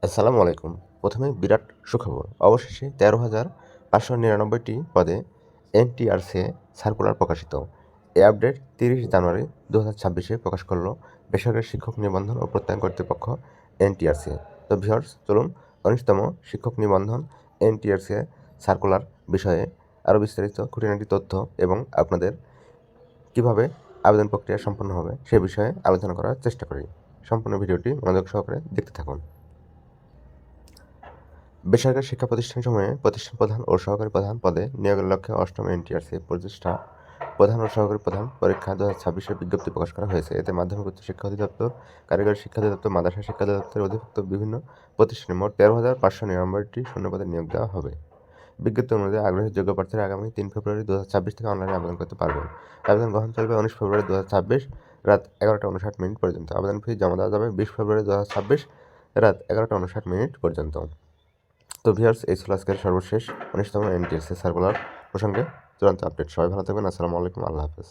আসসালামু আলাইকুম। প্রথমেই বিরাট সুখবর। অবশেষে ১৩,৫৯৯টি পদে এনটিআরসি সার্কুলার প্রকাশিত। এই আপডেট ৩০ জানুয়ারি ২০২৬-এ প্রকাশ করল বেসরকারি শিক্ষক নিবন্ধন ও প্রত্যয়ন কর্তৃপক্ষ এনটিআরসি। তো ভিউয়ার্স, চলুন ১৯তম শিক্ষক নিবন্ধন এনটিআরসি সার্কুলার বিষয়ে আরও বিস্তারিত খুঁটিনাটি তথ্য এবং আপনাদের কীভাবে আবেদন প্রক্রিয়া সম্পন্ন হবে সে বিষয়ে আলোচনা করার চেষ্টা করি। সম্পূর্ণ ভিডিওটি মনোযোগ সহকারে দেখতে থাকুন। বেসরকারি শিক্ষা প্রতিষ্ঠানসমূহে প্রতিষ্ঠান প্রধান ও সহকারী প্রধান পদে নিয়োগের লক্ষ্যে অষ্টম এনটিআরসি প্রতিষ্ঠা প্রধান ও সহকারী প্রধান পরীক্ষা ২০২৬-এর বিজ্ঞপ্তি প্রকাশ করা হয়েছে। এতে মাধ্যমিক উচ্চ শিক্ষা অধিদপ্তর, কারিগরি শিক্ষা অধিদপ্তর, মাদ্রাসা শিক্ষা অধিদপ্তরের অধিভুক্ত বিভিন্ন প্রতিষ্ঠানে মোট ১৩,৫৯৯টি শূন্যপদে নিয়োগ দেওয়া হবে। বিজ্ঞপ্তি অনুযায়ী আগ্রহী যোগ্য প্রার্থীরা আগামী ৩ ফেব্রুয়ারি ২০২৬ থেকে অনলাইনে আবেদন করতে পারবেন। আবেদন গ্রহণ চলবে ১৯ ফেব্রুয়ারি ২০২৬ রাত ১১টা ৫৯ পর্যন্ত। আবেদন ফি জমা দেওয়া যাবে ২০ ফেব্রুয়ারি ২০২৬ রাত ১১টা ৫৯ পর্যন্ত। তো ভিউয়ার্স, এই ছিল আজকের সর্বশেষ ১৯তম এনটিআরসি সার্কুলার প্রসঙ্গে চূড়ান্ত আপডেট। সবাই ভালো থাকবেন। আসসালামু আলাইকুম। আল্লাহ হাফেজ।